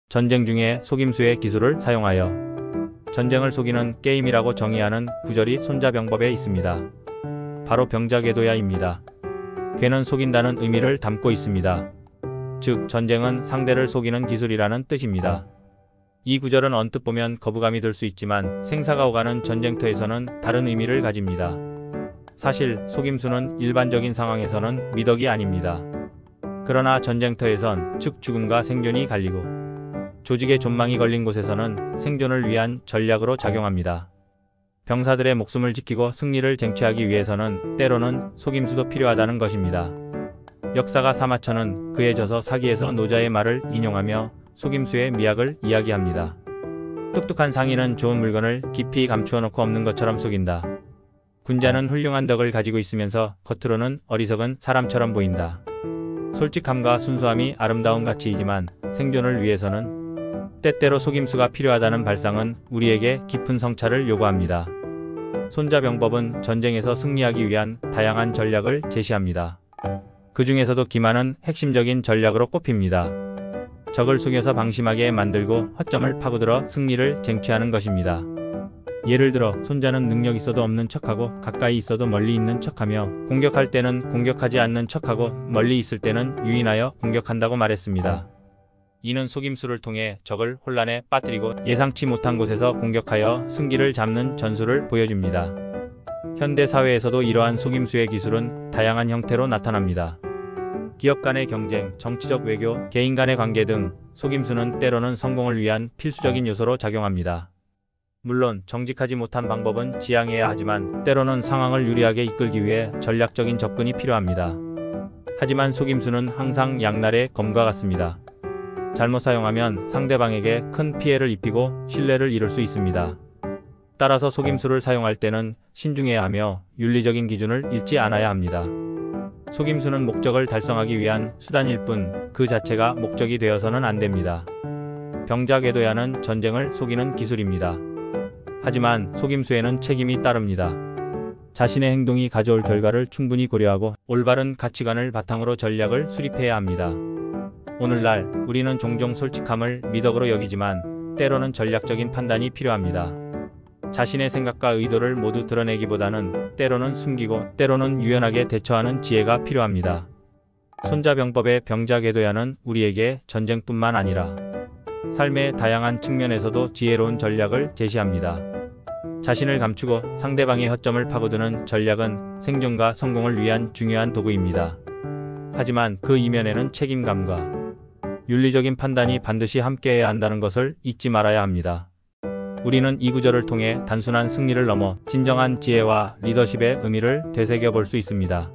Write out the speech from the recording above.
전쟁 중에 속임수의 기술을 사용하여 전쟁을 속이는 게임이라고 정의하는 구절이 손자병법에 있습니다. 바로 병자궤도야입니다. 궤는 속인다는 의미를 담고 있습니다. 즉 전쟁은 상대를 속이는 기술이라는 뜻입니다. 이 구절은 언뜻 보면 거부감이 들 수 있지만 생사가 오가는 전쟁터에서는 다른 의미를 가집니다. 사실 속임수는 일반적인 상황에서는 미덕이 아닙니다. 그러나 전쟁터에선 즉 죽음과 생존이 갈리고 조직의 존망이 걸린 곳에서는 생존을 위한 전략으로 작용합니다. 병사들의 목숨을 지키고 승리를 쟁취하기 위해서는 때로는 속임수도 필요하다는 것입니다. 역사가 사마천은 그에 져서 사기에서 노자의 말을 인용하며 속임수의 미학을 이야기합니다. 똑똑한 상인은 좋은 물건을 깊이 감추어 놓고 없는 것처럼 속인다. 군자는 훌륭한 덕을 가지고 있으면서 겉으로는 어리석은 사람처럼 보인다. 솔직함과 순수함이 아름다운 가치이지만 생존을 위해서는 때때로 속임수가 필요하다는 발상은 우리에게 깊은 성찰을 요구합니다. 손자병법은 전쟁에서 승리하기 위한 다양한 전략을 제시합니다. 그 중에서도 기만은 핵심적인 전략으로 꼽힙니다. 적을 속여서 방심하게 만들고 허점을 파고들어 승리를 쟁취하는 것입니다. 예를 들어 손자는 능력 있어도 없는 척하고 가까이 있어도 멀리 있는 척하며 공격할 때는 공격하지 않는 척하고 멀리 있을 때는 유인하여 공격한다고 말했습니다. 이는 속임수를 통해 적을 혼란에 빠뜨리고 예상치 못한 곳에서 공격하여 승기를 잡는 전술을 보여줍니다. 현대 사회에서도 이러한 속임수의 기술은 다양한 형태로 나타납니다. 기업 간의 경쟁, 정치적 외교, 개인 간의 관계 등 속임수는 때로는 성공을 위한 필수적인 요소로 작용합니다. 물론 정직하지 못한 방법은 지양해야 하지만 때로는 상황을 유리하게 이끌기 위해 전략적인 접근이 필요합니다. 하지만 속임수는 항상 양날의 검과 같습니다. 잘못 사용하면 상대방에게 큰 피해를 입히고 신뢰를 잃을 수 있습니다. 따라서 속임수를 사용할 때는 신중해야 하며 윤리적인 기준을 잃지 않아야 합니다. 속임수는 목적을 달성하기 위한 수단일 뿐 그 자체가 목적이 되어서는 안 됩니다. 병자궤도야는 전쟁을 속이는 기술입니다. 하지만 속임수에는 책임이 따릅니다. 자신의 행동이 가져올 결과를 충분히 고려하고 올바른 가치관을 바탕으로 전략을 수립해야 합니다. 오늘날 우리는 종종 솔직함을 미덕으로 여기지만 때로는 전략적인 판단이 필요합니다. 자신의 생각과 의도를 모두 드러내기보다는 때로는 숨기고 때로는 유연하게 대처하는 지혜가 필요합니다. 손자병법의 병자궤도야는 우리에게 전쟁뿐만 아니라 삶의 다양한 측면에서도 지혜로운 전략을 제시합니다. 자신을 감추고 상대방의 허점을 파고드는 전략은 생존과 성공을 위한 중요한 도구입니다. 하지만 그 이면에는 책임감과 윤리적인 판단이 반드시 함께해야 한다는 것을 잊지 말아야 합니다. 우리는 이 구절을 통해 단순한 승리를 넘어 진정한 지혜와 리더십의 의미를 되새겨 볼 수 있습니다.